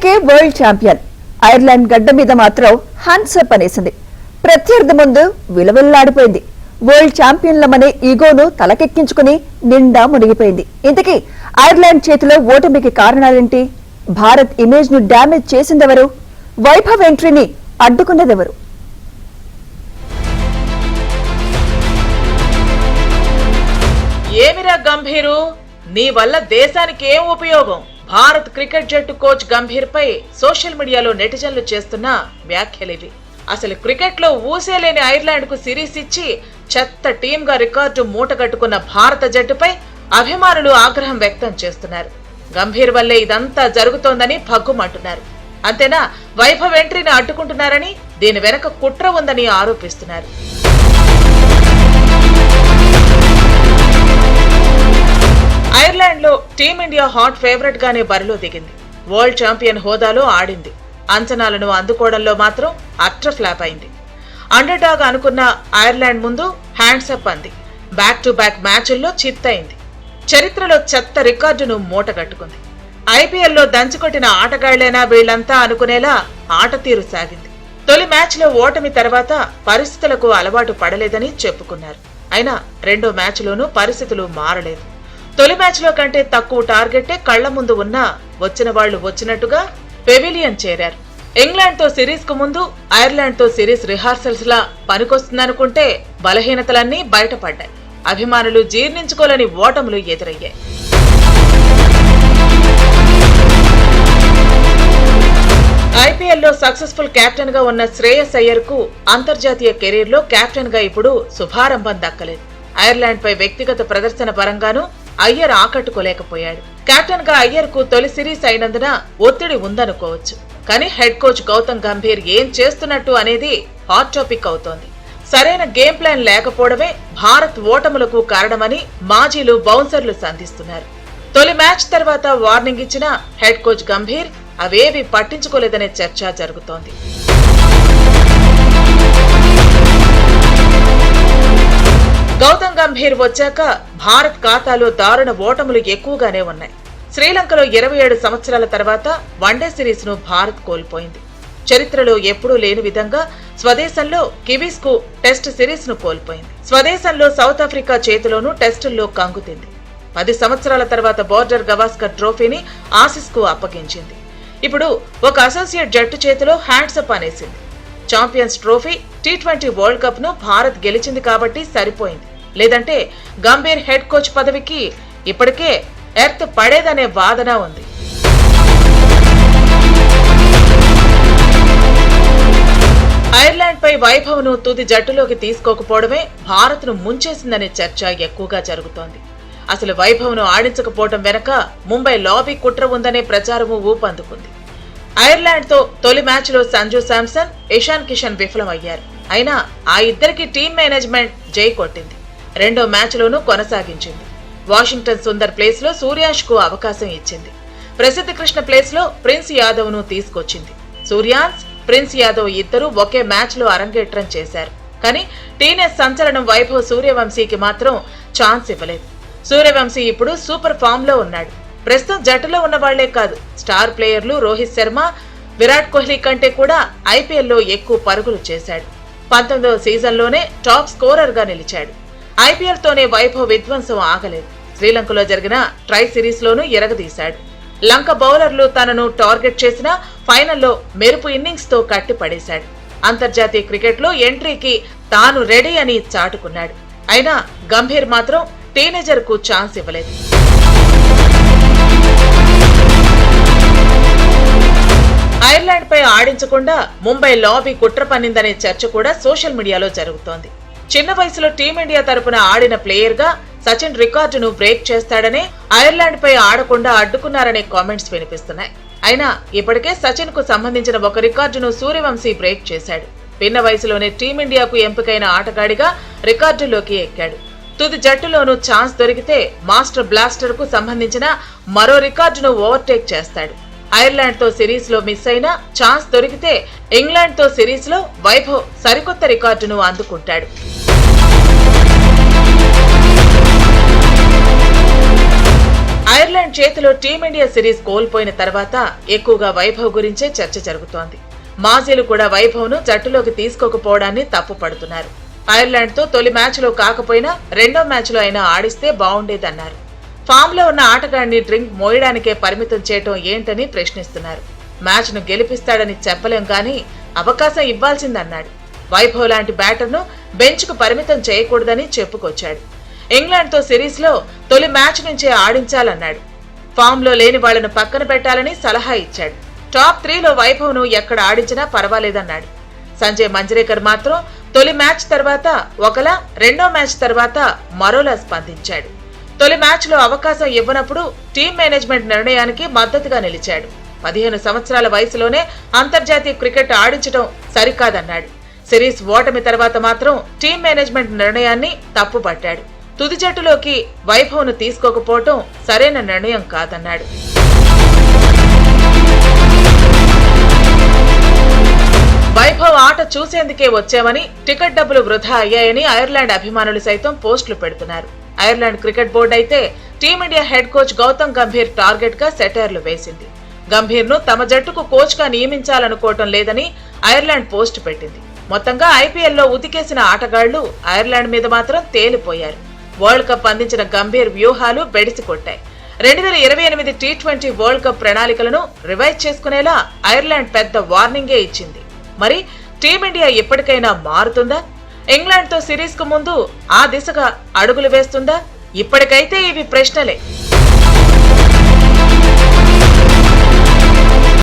ఇప్పటికే world champion Ireland గడ్డ మీద మాత్రం హ్యాండ్సప్ అనేసింది. ప్రత్యర్థి ముందు విలవిల్లాడిపోయింది. వరల్డ్ ఛాంపియన్లమనే ఈగోను తలకెక్కించుకుని నిండా మునిగిపోయింది. ఇంతకీ ఐర్లాండ్ చేతిలో ఓటమికి కారణాలేంటి? భారత్ ఇమేజ్ ను డ్యామేజ్ చేసిందెవరు? వైభవ్ ఎంట్రీని అడ్డుకున్నదెవరు? ఏమిరా గంభీరు, నీ వల్ల దేశానికి ఏం ఉపయోగం? భారత్ క్రికెట్ జట్టు కోచ్ గంభీర్ పై సోషల్ మీడియాలో నెటిజన్లు చేస్తున్న వ్యాఖ్యలివి. అసలు క్రికెట్ లో ఊసేలేని ఐర్లాండ్ కు సిరీస్ ఇచ్చి చెత్త టీమ్ గా రికార్డు మూటగట్టుకున్న భారత జట్టుపై అభిమానులు ఆగ్రహం వ్యక్తం చేస్తున్నారు. గంభీర్ వల్లే ఇదంతా జరుగుతోందని భగ్గుమంటున్నారు. అంతేనా, వైభవ్ ఎంట్రీని అడ్డుకుంటున్నారని, దీని వెనక కుట్ర ఉందని ఆరోపిస్తున్నారు. ఐర్లాండ్ లో టీమిండియా హాట్ ఫేవరెట్ గానే బరిలో దిగింది. వరల్డ్ ఛాంపియన్ హోదాలో ఆడింది. అంచనాలను అందుకోవడంలో మాత్రం అట్టర్ ఫ్లాప్ అయింది. అండర్ డాగ్ అనుకున్న ఐర్లాండ్ ముందు హ్యాండ్సప్ అంది. బ్యాక్ టు బ్యాక్ మ్యాచ్ల్లో చిత్తయింది. చరిత్రలో చెత్త రికార్డును మూటగట్టుకుంది. ఐపీఎల్లో దంచుకొట్టిన ఆటగాళ్లేనా వీళ్లంతా అనుకునేలా ఆట తీరు సాగింది. తొలి మ్యాచ్ లో ఓటమి తర్వాత పరిస్థితులకు అలవాటు పడలేదని చెప్పుకున్నారు. అయినా రెండో మ్యాచ్ లోనూ పరిస్థితులు మారలేదు. తొలి మ్యాచ్ లో కంటే తక్కువ టార్గెట్టే కళ్ల ముందు ఉన్నా వచ్చిన వాళ్లు వచ్చినట్టుగా పెవిలియన్ చేరారు. ఇంగ్లాండ్ తో సిరీస్ కు ముందు ఐర్లాండ్ తో సిరీస్ రిహార్సల్స్ లా పనికొస్తుందనుకుంటే బలహీనతలన్నీ బయటపడ్డాయి. అభిమానులు జీర్ణించుకోలేని ఓటములు ఎదురయ్యాయి. ఐపీఎల్లో సక్సెస్ఫుల్ కెప్టెన్ గా ఉన్న శ్రేయస్ అయ్యర్ కు అంతర్జాతీయ కెరీర్ లో కెప్టెన్ గా ఇప్పుడు శుభారంభం దక్కలేదు. ఐర్లాండ్ పై వ్యక్తిగత ప్రదర్శన పరంగానూ అయ్యర్ ఆకట్టుకోలేకపోయాడు. కెప్టెన్ గా అయ్యర్ కు తొలి సిరీస్ అయినందున ఒత్తిడి ఉందనుకోవచ్చు. కానీ హెడ్ కోచ్ గౌతమ్ గంభీర్ ఏం చేస్తున్నట్టు అనేది హాట్ టాపిక్ అవుతోంది. సరైన గేమ్ ప్లాన్ లేకపోవడమే భారత్ ఓటములకు కారణమని మాజీలు బౌన్సర్లు సంధిస్తున్నారు. తొలి మ్యాచ్ తర్వాత వార్నింగ్ ఇచ్చిన హెడ్ కోచ్ గంభీర్ అవేవి పట్టించుకోలేదనే చర్చ జరుగుతోంది. గౌతమ్ గంభీర్ వచ్చాక భారత్ ఖాతాలో దారుణ ఓటములు ఎక్కువగానే ఉన్నాయి. శ్రీలంకలో 27 సంవత్సరాల తర్వాత వన్డే సిరీస్ ను భారత్ కోల్పోయింది. చరిత్రలో ఎప్పుడూ లేని విధంగా స్వదేశంలో కివీస్ కు టెస్ట్ సిరీస్ ను కోల్పోయింది. స్వదేశంలో సౌత్ ఆఫ్రికా చేతిలోనూ టెస్టుల్లో కంగుతింది. 10 సంవత్సరాల తర్వాత బోర్డర్ గవాస్కర్ ట్రోఫీని ఆసీస్ కు అప్పగించింది. ఇప్పుడు ఒక అసోసియేట్ జట్టు చేతిలో హ్యాండ్సప్ అనేసింది. Champions trophy, T20 world cup ను భారత్ గెలిచింది కాబట్టి సరిపోయింది. లేదంటే గంభీర్ హెడ్ కోచ్ పదవికి ఇప్పటికే ఎర్త్ పడేదనే వాదన ఉంది. ఐర్లాండ్ పై వైభవ్ ను తుది జట్టులోకి తీసుకోకపోవడమే భారత్ ను ముంచేసిందనే చర్చ ఎక్కువగా జరుగుతోంది. అసలు వైభవ్ ను ఆడించకపోవడం వెనక ముంబై లాబీ కుట్ర ఉందనే ప్రచారము ఊపందుకుంది. ఐర్లాండ్ తో తొలి మ్యాచ్ లో సంజు శాంసన్, ఇషాన్ కిషన్ విఫలమయ్యారు. అయినా ఆ ఇద్దరికి టీమ్ మేనేజ్మెంట్ జై కొట్టింది. రెండో మ్యాచ్ లోనూ కొనసాగించింది. వాషింగ్టన్ సుందర్ ప్లేస్ లో సూర్యాష్ కు అవకాశం ఇచ్చింది. ప్రసిద్ధ కృష్ణ ప్లేస్ లో ప్రిన్స్ యాదవ్ ను తీసుకొచ్చింది. సూర్యాన్స్, ప్రిన్స్ యాదవ్ ఇద్దరు ఒకే మ్యాచ్ లో అరంగేట్రం చేశారు. కానీ టీనేజ్ సంచలనం వైభవ్ సూర్యవంశీకి మాత్రం ఛాన్స్ ఇవ్వలేదు. సూర్యవంశీ ఇప్పుడు సూపర్ ఫామ్ లో ఉన్నాడు. ప్రస్తుతం జట్టులో ఉన్న వాళ్లే కాదు, స్టార్ ప్లేయర్లు రోహిత్ శర్మ, విరాట్ కోహ్లీ కంటే కూడా ఐపీఎల్లో ఎక్కువ పరుగులు చేశాడు. 19వ సీజన్లోనే టాప్ స్కోరర్ గా నిలిచాడు. ఐపీఎల్ తోనే వైభవ్ విధ్వంసం ఆగలేదు. శ్రీలంకలో జరిగిన ట్రై సిరీస్ లోనూ ఎరగదీశాడు. లంక బౌలర్లు తనను టార్గెట్ చేసిన ఫైనల్లో మెరుపు ఇన్నింగ్స్ తో కట్టి పడేశాడు. అంతర్జాతీయ క్రికెట్ లో ఎంట్రీకి తాను రెడీ అని చాటుకున్నాడు. అయినా గంభీర్ మాత్రం టీనేజర్ కు ఛాన్స్ ఇవ్వలేదు. ఐర్లాండ్ పై ఆడించకుండా ముంబై లాబీ కుట్ర పన్నిందనే చర్చ కూడా సోషల్ మీడియాలో జరుగుతోంది. చిన్న వయసులో టీమిండియా తరపున ఆడిన ప్లేయర్ గా సచిన్ రికార్డును బ్రేక్ చేస్తాడనే ఐర్లాండ్ పై ఆడకుండా అడ్డుకున్నారనే కామెంట్స్ వినిపిస్తున్నాయి. అయినా ఇప్పటికే సచిన్ కు సంబంధించిన ఒక రికార్డును సూర్యవంశీ బ్రేక్ చేశాడు. పిన్న వయసులోనే టీమిండియాకు ఎంపికైన ఆటగాడిగా రికార్డులోకి ఎక్కాడు. తుది జట్టులోనూ ఛాన్స్ దొరికితే మాస్టర్ బ్లాస్టర్ కు సంబంధించిన మరో రికార్డును ఓవర్టేక్ చేస్తాడు. ఐర్లాండ్ తో సిరీస్ లో మిస్ అయినా ఛాన్స్ దొరికితే ఇంగ్లాండ్ తో సిరీస్ లో వైభవ్ సరికొత్త రికార్డును అందుకుంటాడు. ఐర్లాండ్ చేతిలో టీమిండియా సిరీస్ కోల్పోయిన తర్వాత ఎక్కువగా వైభవ్ గురించే చర్చ జరుగుతోంది. మాజీలు కూడా వైభవ్ ను జట్టులోకి తీసుకోకపోవడాన్ని తప్పుపడుతున్నారు. ఐర్లాండ్ తో తొలి మ్యాచ్ లో కాకపోయినా రెండో మ్యాచ్ లో అయినా ఆడిస్తే బాగుండేదన్నారు. ఫామ్ లో ఉన్న ఆటగాడిని డ్రింక్ మోయడానికే పరిమితం చేయటం ఏంటని ప్రశ్నిస్తున్నారు. మ్యాచ్ ను గెలిపిస్తాడని చెప్పలేం గానీ అవకాశం ఇవ్వాల్సిందన్నాడు. వైభవ్ లాంటి బ్యాటర్ ను బెంచ్ కు పరిమితం చేయకూడదని చెప్పుకొచ్చాడు. ఇంగ్లాండ్ తో సిరీస్ లో తొలి మ్యాచ్ నుంచే ఆడించాలన్నాడు. ఫామ్ లో లేని వాళ్లను పక్కన పెట్టాలని సలహా ఇచ్చాడు. టాప్ 3లో వైభవ్ ను ఎక్కడ ఆడించినా పర్వాలేదన్నాడు. సంజయ్ మంజ్రేకర్ మాత్రం తొలి మ్యాచ్ తర్వాత ఒకలా, రెండో మ్యాచ్ తర్వాత మరోలా స్పందించాడు. తొలి మ్యాచ్ లో అవకాశం ఇవ్వనప్పుడు టీం మేనేజ్మెంట్ నిర్ణయానికి మద్దతుగా నిలిచాడు. 15 సంవత్సరాల వయసులోనే అంతర్జాతీయ క్రికెట్ ఆడించడం సరికాదన్నాడు. సిరీస్ ఓటమి తర్వాత మాత్రం టీం మేనేజ్మెంట్ నిర్ణయాన్ని తప్పుపట్టాడు. తుది జట్టులోకి వైభవ్ ను తీసుకోకపోవటం సరైన నిర్ణయం కాదన్నాడు. వైభవ్ ఆట చూసేందుకే వచ్చామని, టికెట్ డబ్బులు వృధా అయ్యాయని ఐర్లాండ్ అభిమానులు సైతం పోస్టులు పెడుతున్నారు. ఐర్లాండ్ క్రికెట్ బోర్డు అయితే team India head coach Gautam Gambhir target గా సెటైర్లు వేసింది. గంభీర్ ను తమ జట్టుకు కోచ్ గా నియమించాలనుకోవటం లేదని ఐర్లాండ్ పోస్ట్ పెట్టింది. మొత్తంగా ఐపీఎల్లో ఉతికేసిన ఆటగాళ్లు ఐర్లాండ్ మీద మాత్రం తేలిపోయారు. వరల్డ్ కప్ అందించిన గంభీర్ వ్యూహాలు బెడిసి కొట్టాయి. 2028 టీ20 వరల్డ్ కప్ ప్రణాళికలను రివైజ్ చేసుకునేలా ఐర్లాండ్ పెద్ద వార్నింగే ఇచ్చింది. మరి టీమిండియా ఎప్పటికైనా మారుతుందా? ఇంగ్లాండ్ తో సిరీస్ కు ముందు ఆ దిశగా అడుగులు వేస్తుందా? ఇప్పటికైతే ఇవి ప్రశ్నలే.